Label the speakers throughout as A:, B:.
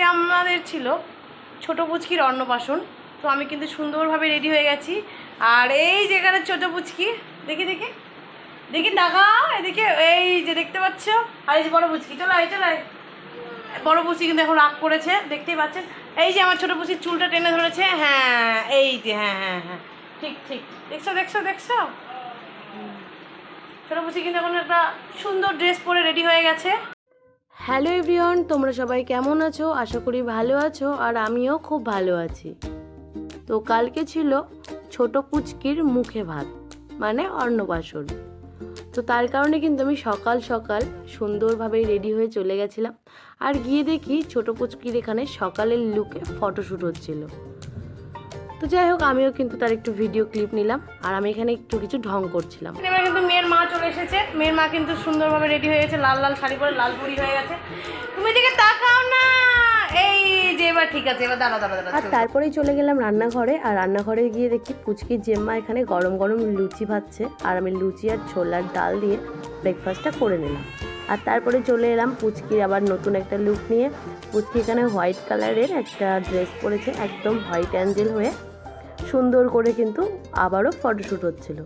A: আজকে আমাদের ছিল ছোট পুচকির অন্নপ্রাশন। তো আমি কিন্তু সুন্দরভাবে রেডি হয়ে গেছি। আর এই যেখানে ছোট পুচকি, দেখি দেখি দেখি দেখাও এদিকে, এই যে দেখতে পাচ্ছ। আর এই যে বড় পুচকি, চলো চলো। বড় পুচকি কিন্তু এখন রাগ করেছে, দেখতেই পাচ্ছেন। এই যে আমার ছোট পুচকির চুলটা টেনে ধরেছে। হ্যাঁ এই যে, হ্যাঁ হ্যাঁ হ্যাঁ ঠিক ঠিক, দেখছো দেখছো দেখছো। ছোট পুচকি কিন্তু এখন একটা সুন্দর ড্রেস পরে রেডি হয়ে গেছে। হ্যালো এভরিওয়ান, তোমরা সবাই কেমন আছো? আশা করি ভালো আছো, আর আমিও খুব ভালো আছি। তো কালকে ছিল ছোট পুচকির মুখে ভাত, মানে অন্নপ্রাশন। তো তার কারণে কিন্তু আমি সকাল সকাল সুন্দরভাবে রেডি হয়ে চলে গেছিলাম। আর গিয়ে দেখি ছোট পুচকির এখানে সকালের লুকে ফটোশ্যুট হচ্ছিল। তো যাই হোক, আমিও কিন্তু তার একটু ভিডিও ক্লিপ নিলাম, আর আমি এখানে একটু কিছু ঢং করছিলাম। এবার কিন্তু মেয়ের মা চলে এসেছে। মেয়ের মা কিন্তু সুন্দরভাবে রেডি হয়ে গেছে, লাল লাল শাড়ি পরে, লাল পরি হয়ে গেছে। তুমি দিকে তাকাও না। এই যে এবার ঠিক আছে, এবার দাঁড়া দাঁড়া দাঁড়া। আর তারপরেই চলে গেলাম রান্নাঘরে। আর রান্নাঘরে গিয়ে দেখি পুচকির জেম্মা এখানে গরম গরম লুচি ভাজছে, আর আমি লুচি আর ছোলার ডাল দিয়ে ব্রেকফাস্টটা করে নিলাম। আর তারপরে চলে এলাম পুচকির আবার নতুন একটা লুক নিয়ে। পুচকি এখানে হোয়াইট কালারের একটা ড্রেস পরেছে, একদম হোয়াইট অ্যাঞ্জেল হয়ে সুন্দর করে কিন্তু আবারও ফটোশ্যুট হচ্ছিল।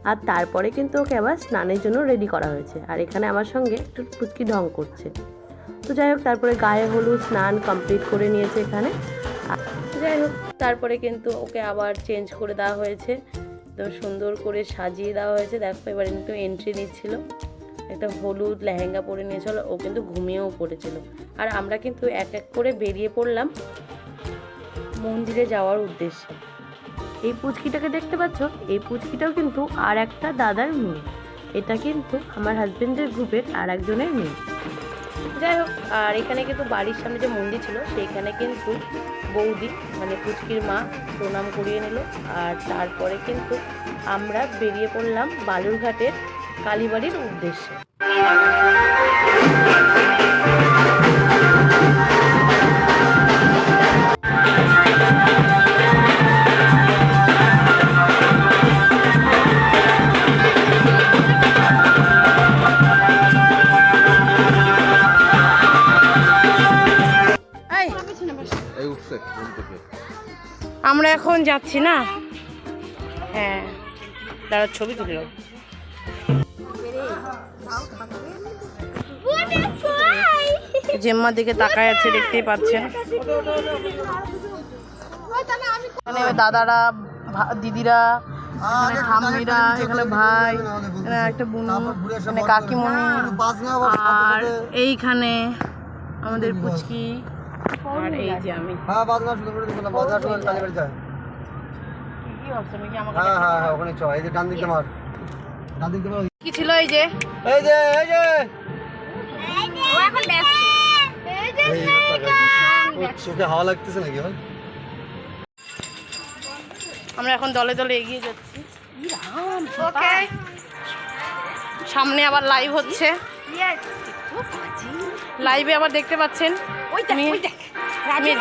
A: আর তারপরে কিন্তু ওকে আবার স্নানের জন্য রেডি করা হয়েছে। আর এখানে আমার সঙ্গে একটু পুচকি ঢং করছে। তো যাই হোক, তারপরে গায়ে হলুদ স্নান কমপ্লিট করে নিয়েছে এখানে। যাই হোক, তারপরে কিন্তু ওকে আবার চেঞ্জ করে দেওয়া হয়েছে, তো সুন্দর করে সাজিয়ে দেওয়া হয়েছে। দেখো এবার কিন্তু এন্ট্রি নিচ্ছিল, একটা হলুদ লেহেঙ্গা পরে নিয়েছিল। ও কিন্তু ঘুমিয়েও পড়েছিল। আর আমরা কিন্তু এক এক করে বেরিয়ে পড়লাম মন্দিরে যাওয়ার উদ্দেশ্যে। এই পুচকিটাকে দেখতে পাচ্ছ, এই পুচকিটাও কিন্তু আর একটা দাদার মেয়ে। এটা কিন্তু আমার হাজবেন্ডের গ্রুপের আর একজনের মেয়ে। যাই হোক, আর এখানে কিন্তু বাড়ির সামনে যে মন্দির ছিল সেইখানে কিন্তু বৌদি মানে পুচকির মা প্রণাম করিয়ে নিল। আর তারপরে কিন্তু আমরা বেরিয়ে পড়লাম বালুরঘাটের কালীবাড়ির উদ্দেশ্যে। আমরা এখন যাচ্ছি না, হ্যাঁ দাঁড়া ছবি তুলল। জেম্মার দিকে তাকায় আছে, দেখতেই পাচ্ছেন। দাদারা, দিদিরা, ঠাম্মিরা, এখানে ভাই, একটা বোন, এখানে কাকিমণি, আর এইখানে আমাদের পুচকি, আর এই যে আমি। কি ছিল এই যে,
B: হাওয়া লাগতেছে নাকি ভাই?
A: আমরা এখন দলে দলে এগিয়ে যাচ্ছি। সামনে আবার লাইভ হচ্ছে, লাইভে আবার দেখতে পাচ্ছেন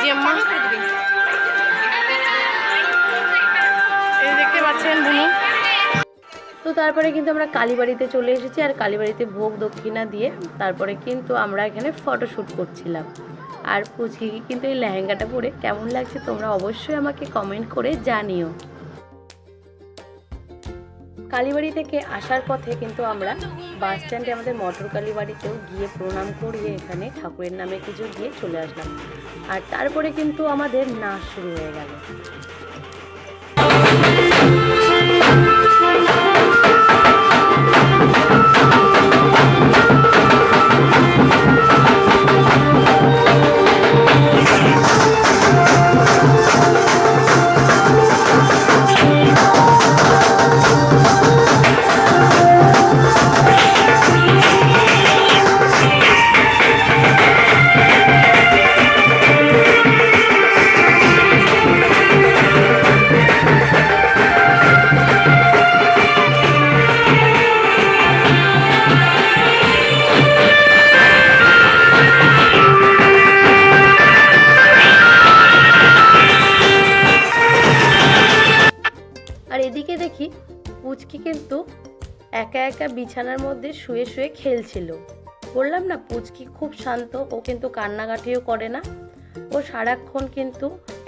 A: জেম্মা, এই দেখতে পাচ্ছেন বুনু। তো তারপরে কিন্তু আমরা কালীবাড়িতে চলে এসেছি। আর কালীবাড়িতে ভোগ দক্ষিণা দিয়ে তারপরে কিন্তু আমরা এখানে ফটোশ্যুট করছিলাম। আর পুচকিকে কিন্তু এই লেহেঙ্গাটা পরে কেমন লাগছে তোমরা অবশ্যই আমাকে কমেন্ট করে জানিও। কালীবাড়ি থেকে আসার পথে কিন্তু আমরা বাস স্ট্যান্ডে আমাদের মটর কালীবাড়িতেও গিয়ে প্রণাম করিয়ে এখানে ঠাকুরের নামে কিছু দিয়ে চলে আসলাম। আর তারপরে কিন্তু আমাদের নাচ শুরু হয়ে গেল। এদিকে দেখি পুচকি কিন্তু একা একা বিছানার মধ্যে শুয়ে শুয়ে খেলছিল। বললাম না পুচকি খুব শান্ত, ও কিন্তু কান্নাকাটিও করে না। ও সারাক্ষণ কিন্তু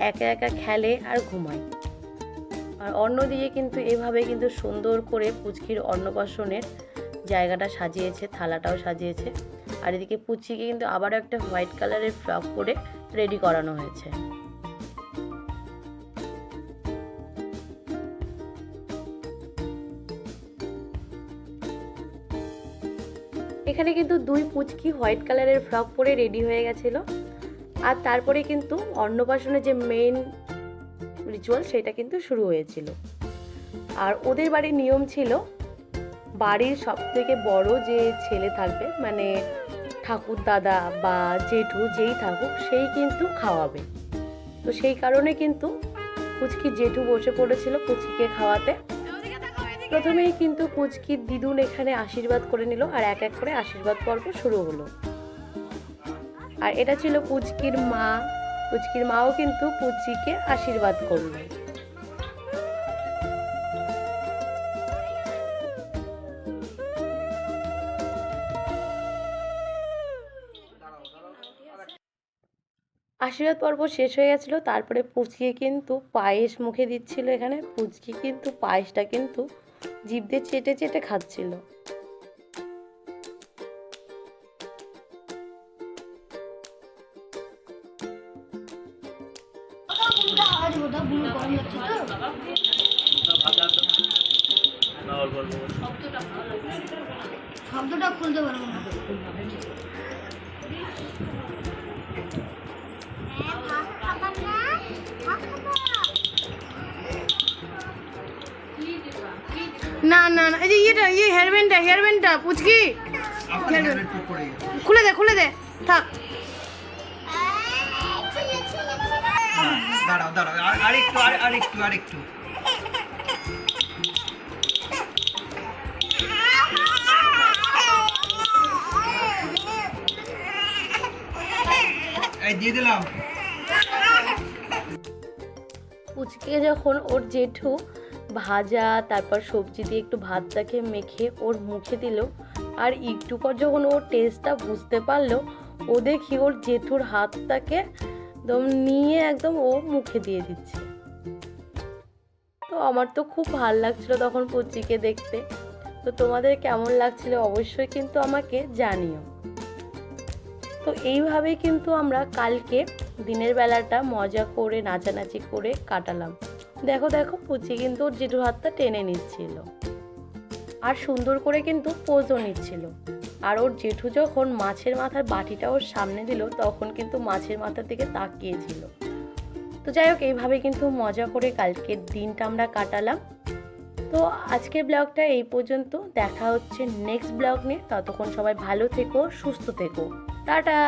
A: একা একা খেলে আর ঘুমায়। আর অন্যদিকে কিন্তু এভাবে কিন্তু সুন্দর করে পুচকির অন্নপ্রাশনের জায়গাটা সাজিয়েছে, থালাটাও সাজিয়েছে। আর এদিকে পুচিকে কিন্তু আবারও একটা হোয়াইট কালারের ফ্রক করে রেডি করানো হয়েছে। এখানে কিন্তু দুই পুচকি হোয়াইট কালারের ফ্রক পরে রেডি হয়ে গেছিল। আর তারপরে কিন্তু অন্নপ্রাশনের যে মেইন রিচুয়াল সেটা কিন্তু শুরু হয়েছিল। আর ওদের বাড়ির নিয়ম ছিল বাড়ির সবথেকে বড় যে ছেলে থাকবে, মানে ঠাকুর দাদা বা জেঠু যেই থাকুক, সেই কিন্তু খাওয়াবে। তো সেই কারণে কিন্তু পুচকি জেঠু বসে পড়েছিল পুচকিকে খাওয়াতে। প্রথমেই কিন্তু পুচকির দিদুন এখানে আশীর্বাদ করে নিল, আর এক এক করে আশীর্বাদ পর্ব শুরু হলো। আর এটা ছিল পুচকির মা। পুচকির মাও কিন্তু পুচিকে আশীর্বাদ করলো। আশীর্বাদ পর্ব শেষ হয়ে গেছিলো। তারপরে পুচকিকে কিন্তু পায়েস মুখে দিচ্ছিল। এখানে পুচকি কিন্তু পায়েসটা কিন্তু জিভ দিয়ে চেটে চেটে খাচ্ছিল।
B: শব্দটা খুলতে পারবো না।
A: না না না, এই যে হেয়ার ব্যান্ডটা পুচকি খুলে দে, খুলে দে, থাক।
B: দাঁড়াও দাঁড়াও, আরেকটু দিয়ে দিলাম।
A: পুচকে যখন ওর জেঠু ভাজা তারপর সবজি দিয়ে একটু ভাতটাকে মেখে ওর মুখে দিল, আর একটু পর যখন ওর টেস্টটা বুঝতে পারলো, ও দেখি ওর জেঠুর হাতটাকে একদম নিয়ে একদম ও মুখে দিয়ে দিচ্ছে। তো আমার তো খুব ভালো লাগছিল তখন পুচিকে দেখতে। তো তোমাদের কেমন লাগছিল অবশ্যই কিন্তু আমাকে জানিও। তো এইভাবেই কিন্তু আমরা কালকে দিনের বেলাটা মজা করে নাচানাচি করে কাটালাম। দেখো দেখো পুচি কিন্তু ওর জেঠুর হাতটা টেনে নিচ্ছিল, আর সুন্দর করে কিন্তু পোজও নিচ্ছিল। আর ওর জেঠু যখন মাছের মাথার বাটিটা ওর সামনে দিল, তখন কিন্তু মাছের মাথার দিকে তাকিয়েছিল। তো যাই হোক, এইভাবে কিন্তু মজা করে কালকের দিনটা আমরা কাটালাম। তো আজকের ব্লগটা এই পর্যন্ত। দেখা হচ্ছে নেক্সট ব্লগ নিয়ে। ততক্ষণ সবাই ভালো থেকো, সুস্থ থেকো, টাটা।